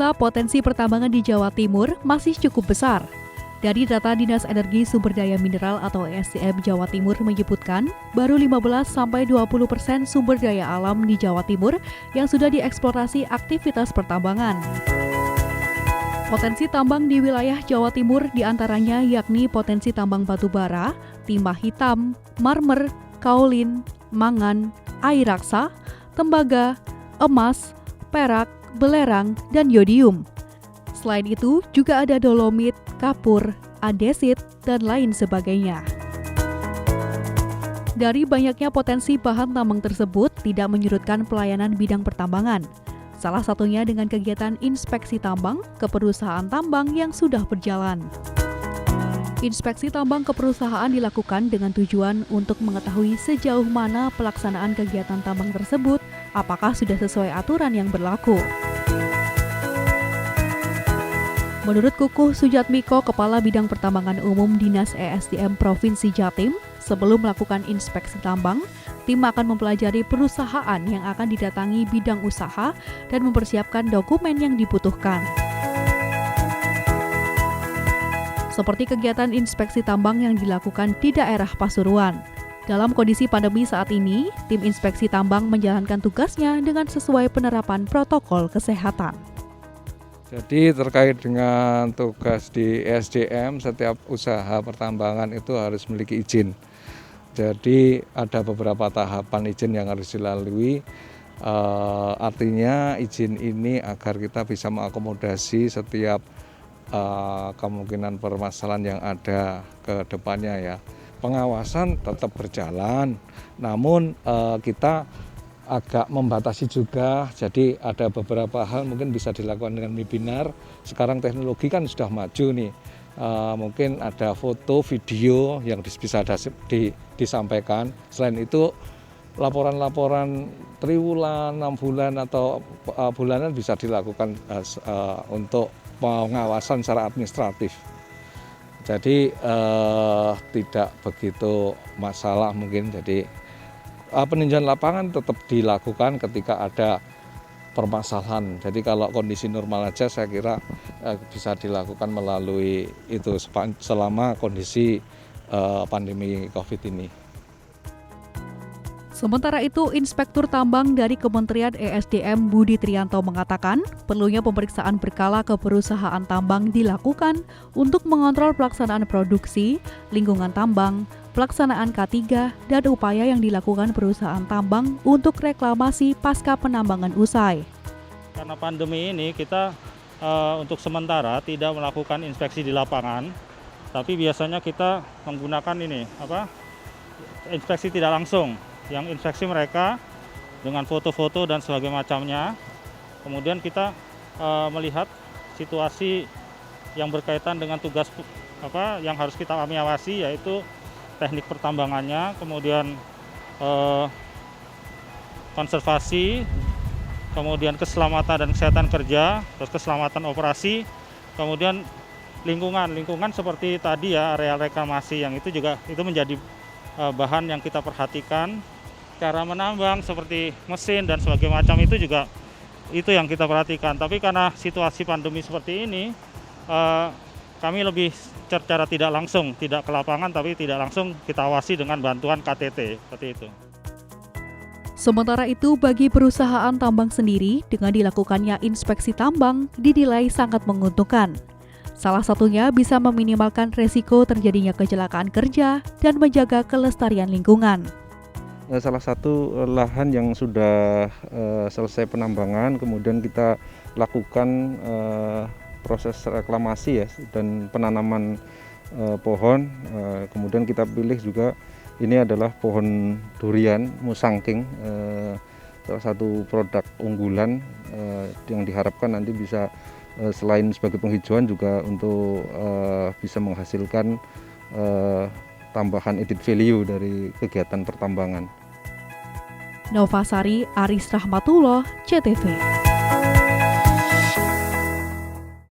Pemirsa, potensi pertambangan di Jawa Timur masih cukup besar. Dari data Dinas Energi Sumber Daya Mineral atau ESDM Jawa Timur menyebutkan, baru 15-20% sumber daya alam di Jawa Timur yang sudah dieksplorasi aktivitas pertambangan. Potensi tambang di wilayah Jawa Timur diantaranya yakni potensi tambang batu bara, timah hitam, marmer, kaolin, mangan, air raksa, tembaga, emas, perak, belerang, dan yodium. Selain itu, juga ada dolomit, kapur, andesit, dan lain sebagainya. Dari banyaknya potensi bahan tambang tersebut tidak menyurutkan pelayanan bidang pertambangan. Salah satunya dengan kegiatan inspeksi tambang ke perusahaan tambang yang sudah berjalan. Inspeksi tambang ke perusahaan dilakukan dengan tujuan untuk mengetahui sejauh mana pelaksanaan kegiatan tambang tersebut, apakah sudah sesuai aturan yang berlaku. Menurut Kukuh Sujatmiko, Kepala Bidang Pertambangan Umum Dinas ESDM Provinsi Jatim, sebelum melakukan inspeksi tambang, tim akan mempelajari perusahaan yang akan didatangi bidang usaha dan mempersiapkan dokumen yang dibutuhkan. Seperti kegiatan inspeksi tambang yang dilakukan di daerah Pasuruan. Dalam kondisi pandemi saat ini, tim inspeksi tambang menjalankan tugasnya dengan sesuai penerapan protokol kesehatan. Jadi terkait dengan tugas di ESDM, setiap usaha pertambangan itu harus memiliki izin. Jadi ada beberapa tahapan izin yang harus dilalui. Artinya izin ini agar kita bisa mengakomodasi setiap kemungkinan permasalahan yang ada ke depannya ya. Pengawasan tetap berjalan, namun kita agak membatasi juga, jadi ada beberapa hal mungkin bisa dilakukan dengan webinar. Sekarang teknologi kan sudah maju nih, mungkin ada foto, video yang bisa disampaikan. Selain itu laporan-laporan triwulan, 6 bulan atau bulanan bisa dilakukan untuk pengawasan secara administratif. Jadi tidak begitu masalah mungkin, jadi peninjauan lapangan tetap dilakukan ketika ada permasalahan. Jadi kalau kondisi normal aja saya kira bisa dilakukan melalui itu selama kondisi pandemi COVID ini. Sementara itu, Inspektur Tambang dari Kementerian ESDM Budi Trianto mengatakan, perlunya pemeriksaan berkala ke perusahaan tambang dilakukan untuk mengontrol pelaksanaan produksi, lingkungan tambang, pelaksanaan K3, dan upaya yang dilakukan perusahaan tambang untuk reklamasi pasca penambangan usai. Karena pandemi ini kita untuk sementara tidak melakukan inspeksi di lapangan, tapi biasanya kita menggunakan inspeksi tidak langsung, yang inspeksi mereka dengan foto-foto dan sebagainya macamnya. Kemudian kita melihat situasi yang berkaitan dengan tugas yang harus kita awasi, yaitu teknik pertambangannya, kemudian konservasi, kemudian keselamatan dan kesehatan kerja, terus keselamatan operasi, kemudian lingkungan seperti tadi ya, areal reklamasi yang itu juga itu menjadi bahan yang kita perhatikan. Cara menambang seperti mesin dan sebagainya macam itu juga itu yang kita perhatikan. Tapi karena situasi pandemi seperti ini, kami lebih secara tidak langsung, tidak ke lapangan, tapi tidak langsung kita awasi dengan bantuan KTT, seperti itu. Sementara itu, bagi perusahaan tambang sendiri, dengan dilakukannya inspeksi tambang dinilai sangat menguntungkan. Salah satunya bisa meminimalkan resiko terjadinya kecelakaan kerja dan menjaga kelestarian lingkungan. Salah satu lahan yang sudah selesai penambangan, kemudian kita lakukan proses reklamasi ya, dan penanaman pohon. Kemudian kita pilih juga ini adalah pohon durian musangking, salah satu produk unggulan yang diharapkan nanti bisa selain sebagai penghijauan juga untuk bisa menghasilkan tambahan added value dari kegiatan pertambangan. Nova Sari, Aris Rahmatullah, CTV.